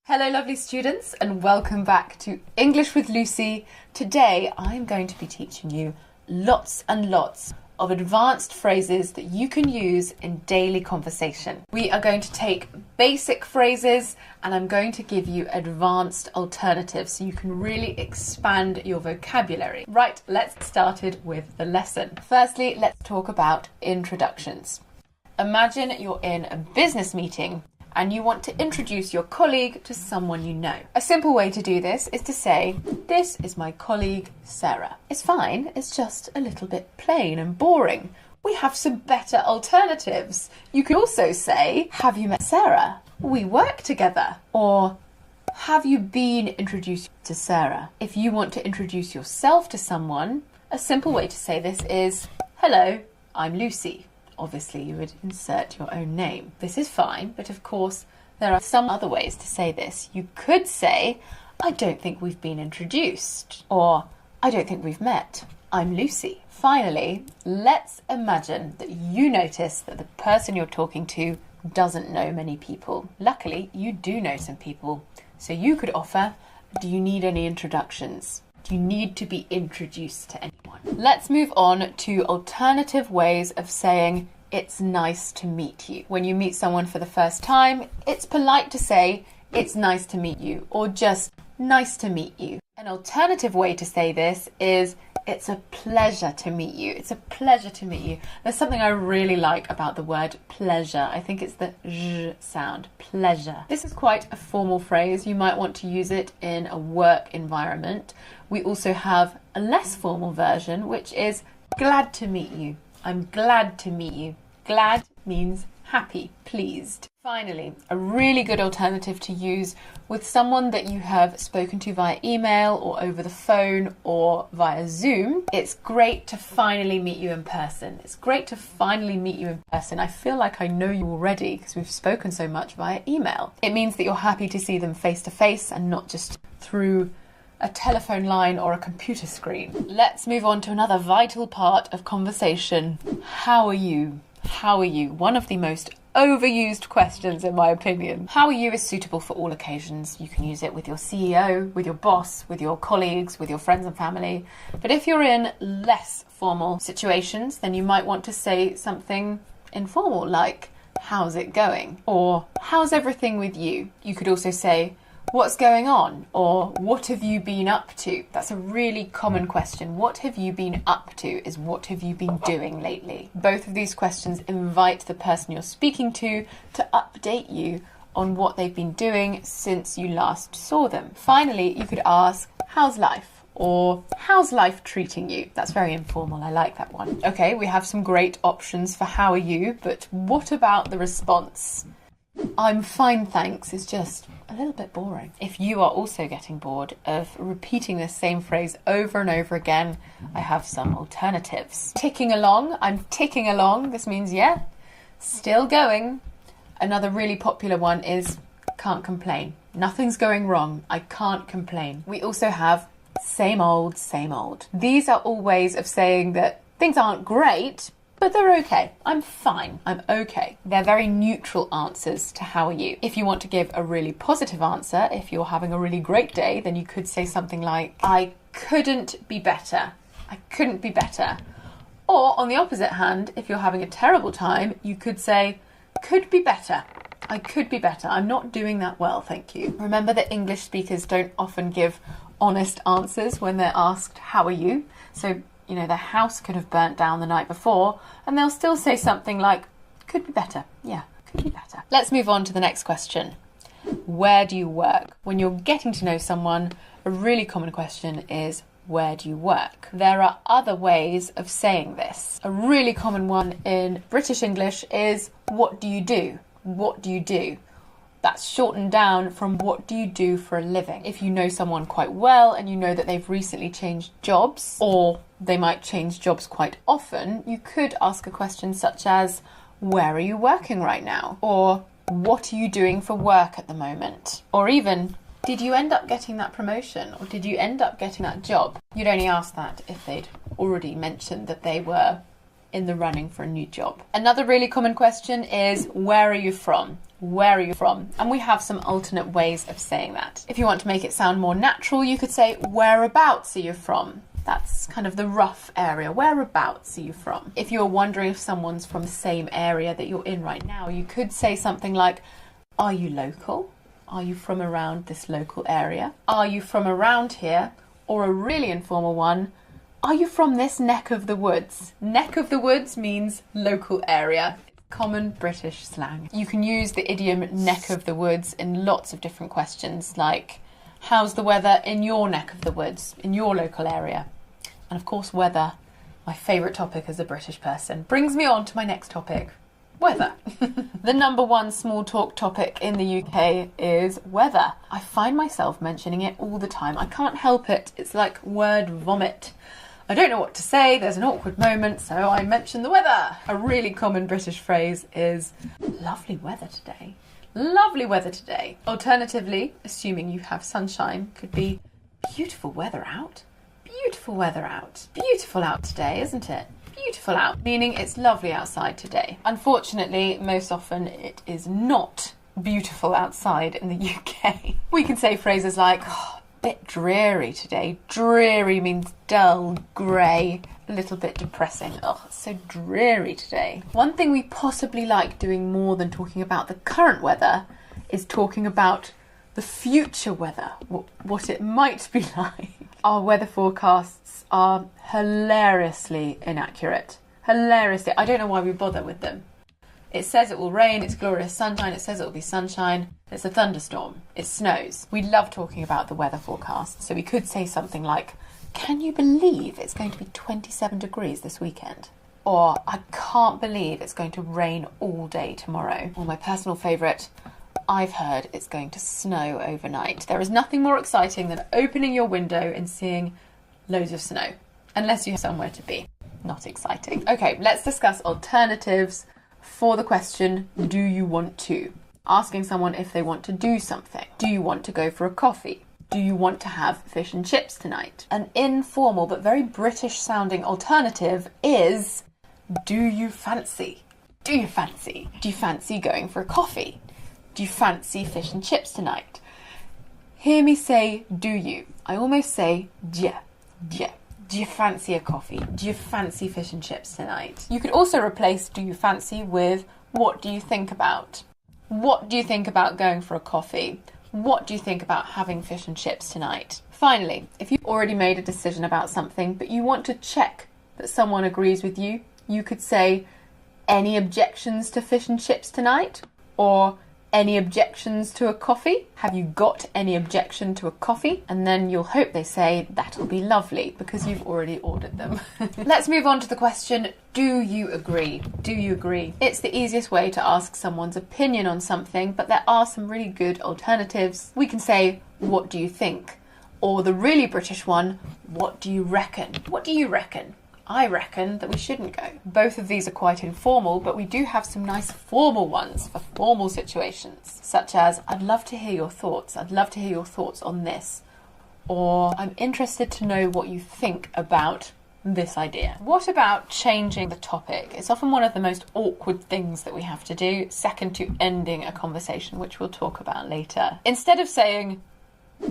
Hello lovely students and welcome back to English with Lucy. Today I'm going to be teaching you lots and lots of advanced phrases that you can use in daily conversation. We are going to take basic phrases and I'm going to give you advanced alternatives so you can really expand your vocabulary. Right, let's get started with the lesson. Firstly, let's talk about introductions. Imagine you're in a business meeting and you want to introduce your colleague to someone you know. A simple way to do this is to say, "This is my colleague Sarah." It's fine, it's just a little bit plain and boring. We have some better alternatives. You could also say, "Have you met Sarah? We work together." Or, "Have you been introduced to Sarah?" If you want to introduce yourself to someone, a simple way to say this is, "Hello, I'm Lucy." Obviously, you would insert your own name. This is fine, but of course, there are some other ways to say this. You could say, "I don't think we've been introduced," or "I don't think we've met. I'm Lucy." Finally, let's imagine that you notice that the person you're talking to doesn't know many people. Luckily, you do know some people. So you could offer, "Do you need any introductions? Do you need to be introduced to anyone?" Let's move on to alternative ways of saying "it's nice to meet you." When you meet someone for the first time, it's polite to say "it's nice to meet you" or just "nice to meet you." An alternative way to say this is "it's a pleasure to meet you." It's a pleasure to meet you. There's something I really like about the word pleasure. I think it's the zh sound, pleasure. This is quite a formal phrase. You might want to use it in a work environment. We also have a less formal version, which is "glad to meet you." I'm glad to meet you. Glad means happy, pleased. Finally, a really good alternative to use with someone that you have spoken to via email or over the phone or via Zoom. It's great to finally meet you in person. It's great to finally meet you in person. I feel like I know you already because we've spoken so much via email. It means that you're happy to see them face to face and not just through a telephone line or a computer screen. Let's move on to another vital part of conversation. How are you? How are you? One of the most overused questions in my opinion. How are you is suitable for all occasions. You can use it with your CEO, with your boss, with your colleagues, with your friends and family. But if you're in less formal situations, then you might want to say something informal like, "How's it going?" Or "How's everything with you?" You could also say, "What's going on?" or "What have you been up to?" That's a really common question. What have you been up to is what have you been doing lately? Both of these questions invite the person you're speaking to update you on what they've been doing since you last saw them. Finally, you could ask, "How's life?" or "How's life treating you?" That's very informal. I like that one. Okay, we have some great options for "How are you?" but what about the response? "I'm fine, thanks" is just a little bit boring. If you are also getting bored of repeating the same phrase over and over again, I have some alternatives. Ticking along. I'm ticking along. This means, yeah, still going. Another really popular one is "can't complain." Nothing's going wrong. I can't complain. We also have "same old, same old." These are all ways of saying that things aren't great, but they're okay. I'm fine. I'm okay. They're very neutral answers to "how are you?" If you want to give a really positive answer, if you're having a really great day, then you could say something like, "I couldn't be better. I couldn't be better." Or on the opposite hand, if you're having a terrible time, you could say, "Could be better. I could be better. I'm not doing that well, thank you." Remember that English speakers don't often give honest answers when they're asked, "How are you?" So their house could have burnt down the night before and they'll still say something like, "Could be better." Yeah, could be better. Let's move on to the next question. Where do you work? When you're getting to know someone, a really common question is, where do you work? There are other ways of saying this. A really common one in British English is, what do you do? What do you do? That's shortened down from what do you do for a living. If you know someone quite well and you know that they've recently changed jobs, or they might change jobs quite often, you could ask a question such as, where are you working right now? Or what are you doing for work at the moment? Or even, did you end up getting that promotion? Or did you end up getting that job? You'd only ask that if they'd already mentioned that they were in the running for a new job. Another really common question is, where are you from? Where are you from? And we have some alternate ways of saying that. If you want to make it sound more natural, you could say, whereabouts are you from? That's kind of the rough area. Whereabouts are you from? If you're wondering if someone's from the same area that you're in right now, you could say something like, are you local? Are you from around this local area? Are you from around here? Or a really informal one, are you from this neck of the woods? Neck of the woods means local area. Common British slang. You can use the idiom neck of the woods in lots of different questions, like, how's the weather in your neck of the woods, in your local area? And of course, weather, my favourite topic as a British person, brings me on to my next topic, weather. The number one small talk topic in the UK is weather. I find myself mentioning it all the time. I can't help it. It's like word vomit. I don't know what to say, there's an awkward moment, so I mention the weather. A really common British phrase is, lovely weather today. Lovely weather today. Alternatively, assuming you have sunshine, could be beautiful weather out. Beautiful weather out. Beautiful out today, isn't it? Beautiful out, meaning it's lovely outside today. Unfortunately, most often it is not beautiful outside in the UK. We can say phrases like, bit dreary today. Dreary means dull, grey, a little bit depressing. Oh, it's so dreary today. One thing we possibly like doing more than talking about the current weather is talking about the future weather, what it might be like. Our weather forecasts are hilariously inaccurate. Hilariously. I don't know why we bother with them. It says it will rain, it's glorious sunshine, it says it will be sunshine, it's a thunderstorm, it snows. We love talking about the weather forecast, so we could say something like, can you believe it's going to be 27 degrees this weekend? Or, I can't believe it's going to rain all day tomorrow. Or my personal favourite, I've heard it's going to snow overnight. There is nothing more exciting than opening your window and seeing loads of snow, unless you have somewhere to be. Not exciting. Okay, let's discuss alternatives for the question, do you want to? Asking someone if they want to do something. Do you want to go for a coffee? Do you want to have fish and chips tonight? An informal but very British sounding alternative is, do you fancy? Do you fancy? Do you fancy going for a coffee? Do you fancy fish and chips tonight? Hear me say, do you? I almost say, yeah. Do you fancy a coffee? Do you fancy fish and chips tonight? You could also replace do you fancy with what do you think about? What do you think about going for a coffee? What do you think about having fish and chips tonight? Finally, if you've already made a decision about something but you want to check that someone agrees with you, you could say, any objections to fish and chips tonight? Or any objections to a coffee? Have you got any objection to a coffee? And then you'll hope they say, that'll be lovely, because you've already ordered them. Let's move on to the question, do you agree? Do you agree? It's the easiest way to ask someone's opinion on something, but there are some really good alternatives. We can say, what do you think? Or the really British one, what do you reckon? What do you reckon? I reckon that we shouldn't go. Both of these are quite informal, but we do have some nice formal ones for formal situations, such as, I'd love to hear your thoughts. I'd love to hear your thoughts on this. Or, I'm interested to know what you think about this idea. What about changing the topic? It's often one of the most awkward things that we have to do, second to ending a conversation, which we'll talk about later. Instead of saying,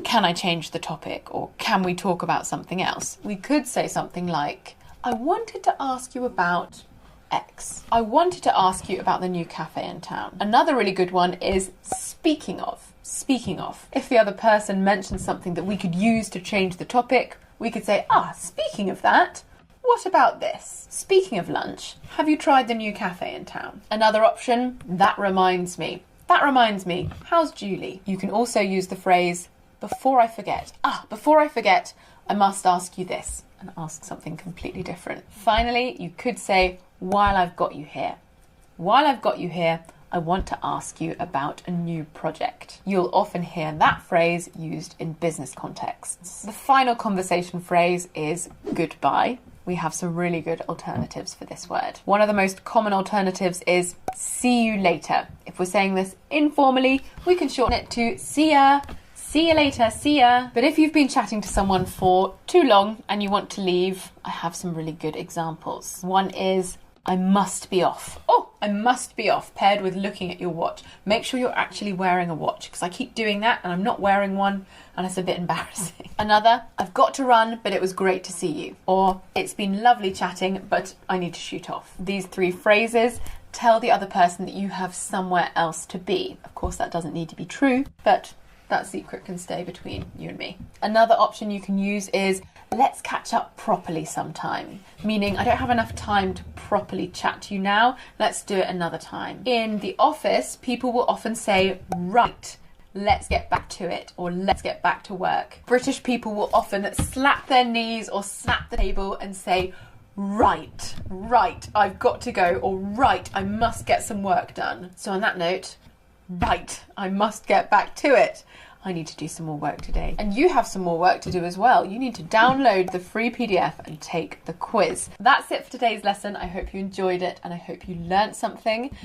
can I change the topic? Or can we talk about something else? We could say something like, I wanted to ask you about X. I wanted to ask you about the new cafe in town. Another really good one is speaking of. Speaking of. If the other person mentions something that we could use to change the topic, we could say, speaking of that, what about this? Speaking of lunch, have you tried the new cafe in town? Another option, that reminds me. That reminds me, how's Julie? You can also use the phrase, before I forget. Before I forget, I must ask you this. And ask something completely different. Finally, you could say, while I've got you here. While I've got you here, I want to ask you about a new project. You'll often hear that phrase used in business contexts. The final conversation phrase is goodbye. We have some really good alternatives for this word. One of the most common alternatives is see you later. If we're saying this informally, we can shorten it to see ya. See you later, see ya. But if you've been chatting to someone for too long and you want to leave, I have some really good examples. One is, I must be off. Oh, I must be off, paired with looking at your watch. Make sure you're actually wearing a watch, because I keep doing that and I'm not wearing one and it's a bit embarrassing. Another, I've got to run, but it was great to see you. Or, it's been lovely chatting, but I need to shoot off. These 3 phrases tell the other person that you have somewhere else to be. Of course, that doesn't need to be true, but that secret can stay between you and me. Another option you can use is, let's catch up properly sometime. Meaning, I don't have enough time to properly chat to you now. Let's do it another time. In the office, people will often say, right, let's get back to it, or let's get back to work. British people will often slap their knees or slap the table and say, right, I've got to go, or right, I must get some work done. So on that note, right, I must get back to it. I need to do some more work today. And you have some more work to do as well. You need to download the free PDF and take the quiz. That's it for today's lesson. I hope you enjoyed it and I hope you learnt something.